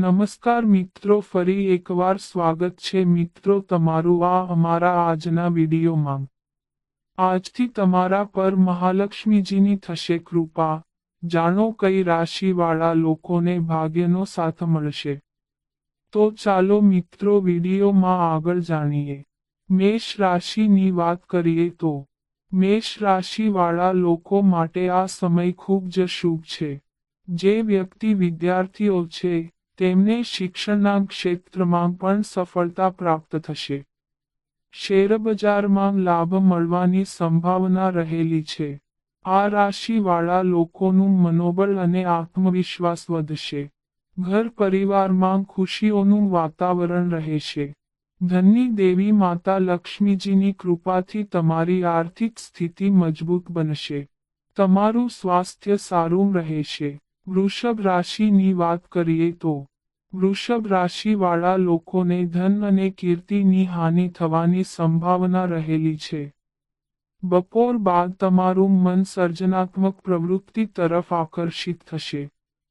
નમસ્કાર મિત્રો, ફરી એકવાર સ્વાગત છે મિત્રો તમારું આ અમારા આજના વિડીયોમાં। આજથી તમારા પર મહાલક્ષ્મીજીની થશે કૃપા। જાણો કઈ રાશિવાળા લોકોને ભાગ્યનો સાથ મળશે। તો ચાલો મિત્રો વિડીયોમાં આગળ જાણીએ। મેષ રાશિની વાત કરીએ તો મેષ રાશિવાળા લોકો માટે આ સમય ખૂબ જ શુભ છે। જે વ્યક્તિ વિદ્યાર્થીઓ છે તેમને શિક્ષણના ક્ષેત્રમાં પણ સફળતા પ્રાપ્ત થશે। શેરબજારમાં લાભ મળવાની સંભાવના રહેલી છે। આ રાશિવાળા લોકોનું મનોબળ અને આત્મવિશ્વાસ વધશે। ઘર પરિવારમાં ખુશીઓનું વાતાવરણ રહેશે। ધનની દેવી માતા લક્ષ્મીજીની કૃપાથી તમારી આર્થિક સ્થિતિ મજબૂત બનશે। તમારું સ્વાસ્થ્ય સારું રહેશે। વૃષભ રાશિની વાત કરીએ તો વૃષભ રાશિવાળા લોકોને ધન અને કીર્તિની હાનિ થવાની સંભાવના રહેલી છે। બપોર બાદ તમારું મન સર્જનાત્મક પ્રવૃત્તિ તરફ આકર્ષિત થશે।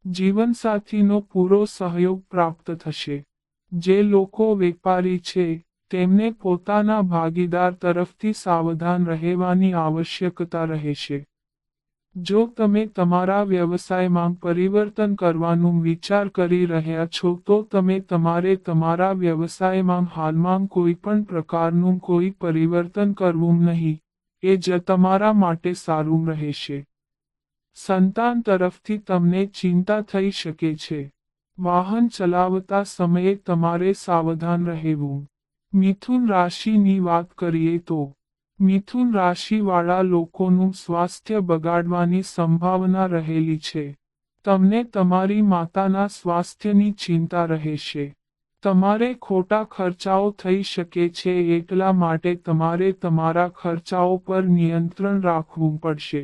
જીવનસાથીનો પૂરો સહયોગ પ્રાપ્ત થશે। જે લોકો વેપારી છે તેમને પોતાના ભાગીદાર તરફથી સાવધાન રહેવાની આવશ્યકતા રહેશે। જો તમે તમારા વ્યવસાયમાં પરિવર્તન કરવાનું વિચાર કરી રહ્યા છો તો તમારા વ્યવસાયમાં હાલમાં કોઈ પણ પ્રકારનું કોઈ પરિવર્તન કરવું નહીં, એ જ તમારા માટે સારું રહેશે। સંતાન તરફથી તમને ચિંતા થઈ શકે છે। વાહન ચલાવતા સમયે તમારે સાવધાન રહેવું। મિથુન રાશિની વાત કરીએ તો મિથુન રાશિવાળા લોકોનું સ્વાસ્થ્ય બગાડવાની સંભાવના રહેલી છે। તમને તમારી માતાના સ્વાસ્થ્યની ચિંતા રહેશે। તમારે ખોટા ખર્ચાઓ થઈ શકે છે, એટલા માટે તમારે તમારા ખર્ચાઓ પર નિયંત્રણ રાખવું પડશે।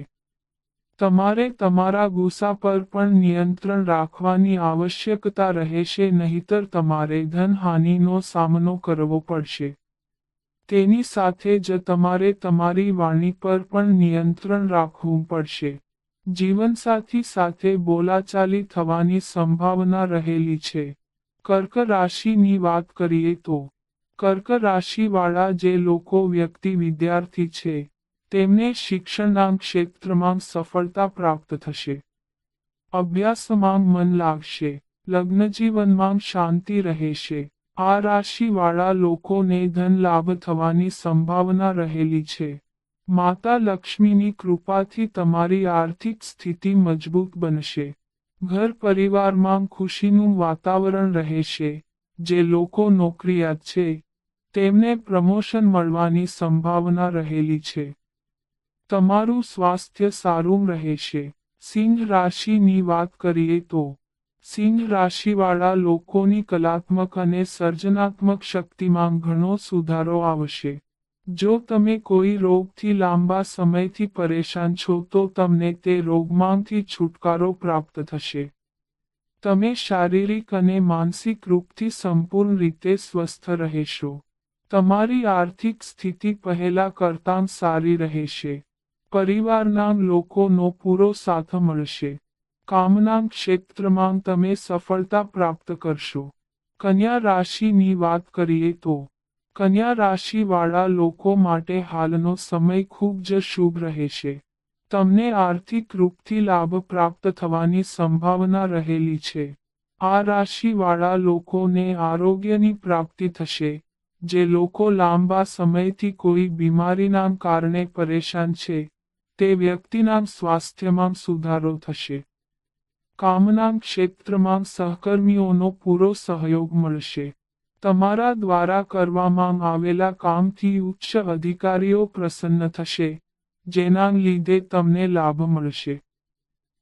તમારે તમારા ગુસ્સા પર પણ નિયંત્રણ રાખવાની આવશ્યકતા રહેશે, નહીંતર તમારે ધનહાનિનો સામનો કરવો પડશે। તેની સાથે જ તમારે તમારી વાણી પર પણ નિયંત્રણ રાખવું પડશે। જીવનસાથી સાથે બોલાચાલી થવાની સંભાવના રહેલી છે। કર્ક રાશિની વાત કરીએ તો કર્ક રાશિવાળા જે લોકો વિદ્યાર્થી છે તેમને શિક્ષણના ક્ષેત્રમાં સફળતા પ્રાપ્ત થશે। અભ્યાસમાં મન લાગશે। લગ્નજીવનમાં શાંતિ રહેશે। આ રાશિવાળા લોકોને ધન લાભ થવાની સંભાવના રહેલી છે। માતા લક્ષ્મીની કૃપાથી તમારી આર્થિક સ્થિતિ મજબૂત બનશે। ઘર પરિવારમાં ખુશીનું વાતાવરણ રહેશે। જે લોકો નોકરિયાત છે તેમને પ્રમોશન મળવાની સંભાવના રહેલી છે। તમારું સ્વાસ્થ્ય સારું રહેશે। સિંહ રાશિની વાત કરીએ તો સિંહ રાશિવાળા લોકોની કલાત્મક અને સર્જનાત્મક શક્તિમાં ઘણો સુધારો આવશે। જો તમે કોઈ રોગથી લાંબા સમયથી પરેશાન છો તો તમને તે રોગમાંથી છુટકારો પ્રાપ્ત થશે। તમે શારીરિક અને માનસિક રૂપથી સંપૂર્ણ રીતે સ્વસ્થ રહેશો। તમારી આર્થિક સ્થિતિ પહેલા કરતાં સારી રહેશે। પરિવારના લોકોનો પૂરો સાથ મળશે। કામના ક્ષેત્રમાં તમે સફળતા પ્રાપ્ત કરશો। કન્યા રાશિની વાત કરીએ તો કન્યા રાશિવાળા લોકો માટે હાલનો સમય ખૂબ જ શુભ રહેશે। તમને આર્થિક રૂપથી લાભ પ્રાપ્ત થવાની સંભાવના રહેલી છે। આ રાશિવાળા લોકોને આરોગ્યની પ્રાપ્તિ થશે। જે લોકો લાંબા સમયથી કોઈ બીમારીના કારણે પરેશાન છે તે વ્યક્તિના સ્વાસ્થ્યમાં સુધારો થશે। કામના ક્ષેત્રમાં સહકર્મીઓનો પૂરો સહયોગ મળશે। તમારા દ્વારા કરવામાં આવેલા કામથી ઉચ્ચ અધિકારીઓ પ્રસન્ન થશે, જેના લીધે તમને લાભ મળશે।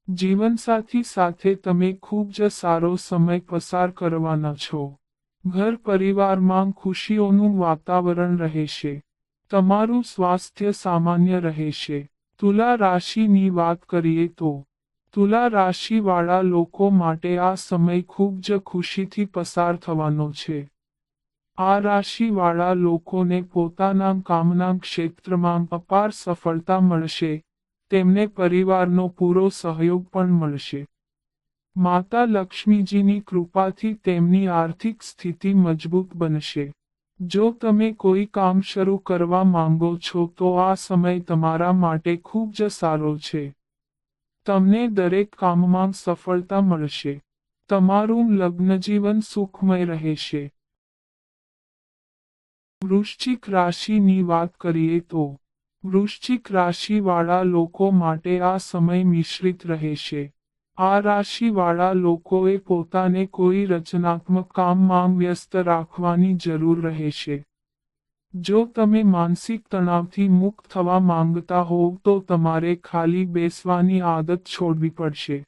જીવનસાથી સાથે તમે ખૂબ જ સારો સમય પસાર કરવાના છો। ઘર પરિવારમાં ખુશીઓનું વાતાવરણ રહેશે। તમારું સ્વાસ્થ્ય સામાન્ય રહેશે। તુલા રાશિની વાત કરીએ તો તુલા રાશિવાળા લોકો માટે આ સમય ખૂબ જ ખુશીથી પસાર થવાનો છે। આ રાશિવાળા લોકોને પોતાના કામના ક્ષેત્રમાં અપાર સફળતા મળશે। તેમને પરિવારનો પૂરો સહયોગ પણ મળશે। માતા લક્ષ્મીજીની કૃપાથી તેમની આર્થિક સ્થિતિ મજબૂત બનશે. જો તમે કોઈ કામ શરૂ કરવા માંગો છો તો આ સમય તમારા માટે ખૂબ જ સારો છે. તમને દરેક કામમાં સફળતા મળશે. તમારું લગ્નજીવન સુખમય રહેશે. વૃશ્ચિક રાશિની વાત કરીએ તો વૃશ્ચિક રાશિવાળા લોકો માટે આ સમય મિશ્રિત રહેશે. આ રાશિવાળા લોકોએ પોતાને કોઈ રચનાત્મક કામમાં વ્યસ્ત રાખવાની જરૂર રહેશે. જો તમે માનસિક તણાવથી મુક્ત થવા માંગતા હોવ તો તમારે ખાલી બેસવાની આદત છોડવી પડશે.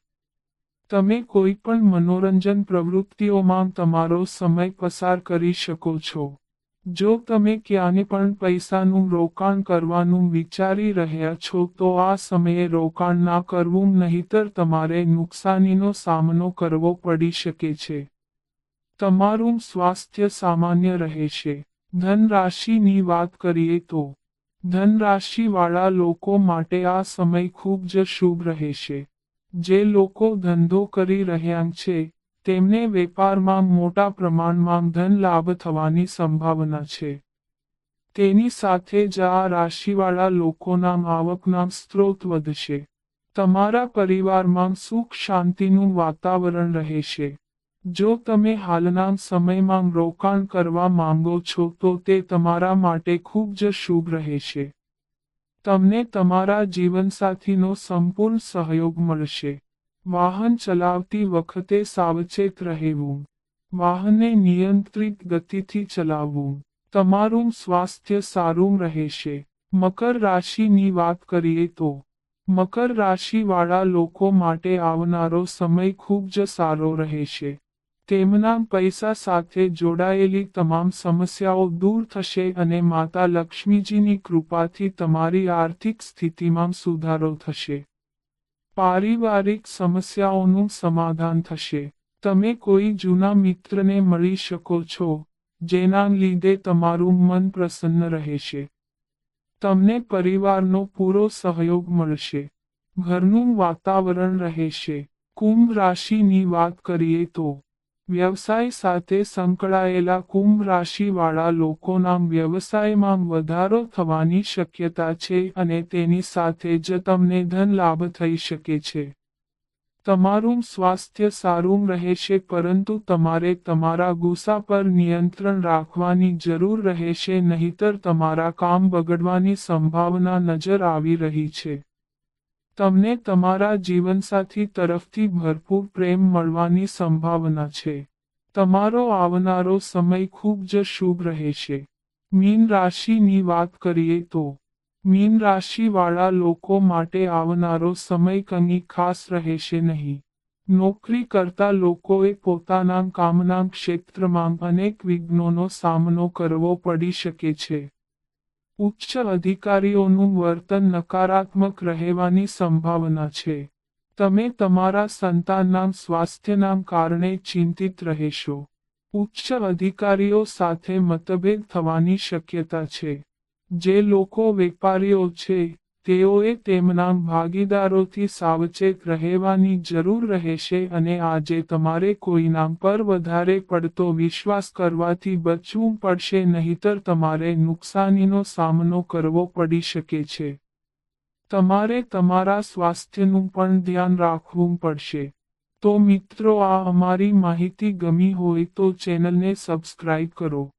તમે કોઈ પણ મનોરંજન પ્રવૃત્તિઓમાં તમારો સમય પસાર કરી શકો છો. જો તમે ક્યાંય પણ પૈસાનું રોકાણ કરવાનું વિચારી રહ્યા છો તો આ સમયે રોકાણ ના કરવું, નહીંતર તમારે નુકસાનીનો સામનો કરવો પડી શકે છે. તમારું સ્વાસ્થ્ય સામાન્ય રહેશે. ધન રાશિની વાત કરીએ તો ધન રાશિવાળા લોકો માટે આ સમય ખૂબ જ શુભ રહેશે. જે લોકો ધંધો કરી રહ્યા છે તેમને વેપારમાં મોટા પ્રમાણમાં ધન લાભ થવાની સંભાવના છે. તેની સાથે જ આ રાશિવાળા લોકોના આવકના સ્ત્રોત વધશે. તમારા પરિવારમાં સુખ શાંતિનું વાતાવરણ રહેશે. જો તમે હાલના સમયમાં રોકાણ કરવા માંગો છો તો તે તમારા માટે ખૂબ જ શુભ રહેશે. તમને તમારા જીવનસાથીનો સંપૂર્ણ સહયોગ મળશે. વાહન ચલાવતી વખતે સાવચેત રહેવું. વાહનને નિયંત્રિત ગતિથી ચલાવવું. તમારું સ્વાસ્થ્ય સારું રહેશે. મકર રાશિની વાત કરીએ તો મકર રાશિવાળા લોકો માટે આવનારો સમય ખૂબ જ સારો રહેશે. તેમના પૈસા સાથે જોડાયેલી તમામ સમસ્યાઓ દૂર થશે અને માતા લક્ષ્મીજીની કૃપાથી તમારી આર્થિક સ્થિતિમાં સુધારો થશે. પારિવારિક સમસ્યાઓનું સમાધાન થશે. તમે કોઈ જૂના મિત્રને મળી શકો છો, જેના લીધે તમારું મન પ્રસન્ન રહેશે. તમને પરિવારનો પૂરો સહયોગ મળશે. ઘરનું વાતાવરણ રહેશે. કુંભ રાશિની વાત કરીએ તો વ્યવસાય સાથે સંકળાયેલા કુંભ રાશિવાળા લોકોના વ્યવસાયમાં વધારો થવાની શક્યતા છે અને તેની સાથે જ તમને ધન લાભ થઈ શકે છે. તમારું સ્વાસ્થ્ય સારું રહેશે, પરંતુ તમારે તમારા ગુસ્સા પર નિયંત્રણ રાખવાની જરૂર રહેશે, નહીંતર તમારા કામ બગડવાની સંભાવના નજર આવી રહી છે. તમને તમારા જીવનસાથી તરફથી ભરપૂર પ્રેમ મળવાની સંભાવના છે. તમારો આવનારો સમય ખૂબ જ શુભ રહેશે. મીન રાશિની વાત કરીએ તો મીન રાશિવાળા લોકો માટે આવનારો સમય કંઈ ખાસ રહેશે નહીં. નોકરી કરતા લોકોએ પોતાના કામના ક્ષેત્રમાં અનેક વિઘ્નોનો સામનો કરવો પડી શકે છે. ઉચ્ચ અધિકારીઓનું વર્તન નકારાત્મક રહેવાની સંભાવના છે. તમે તમારા સંતાનના સ્વાસ્થ્યના કારણે ચિંતિત રહેશો. ઉચ્ચ અધિકારીઓ સાથે મતભેદ થવાની શક્યતા છે. જે લોકો વેપારીઓ છે તેઓએ તેમના ભાગીદારોથી સાવચેત રહેવાની જરૂર રહેશે અને આજે તમારે કોઈના પર વધારે પડતો વિશ્વાસ કરવાથી બચવું પડશે, નહીંતર તમારે નુકસાનીનો સામનો કરવો પડી શકે છે. તમારે તમારા સ્વાસ્થ્યનું પણ ધ્યાન રાખવું પડશે. તો મિત્રો, આ અમારી માહિતી ગમી હોય તો ચેનલને સબસ્ક્રાઇબ કરો.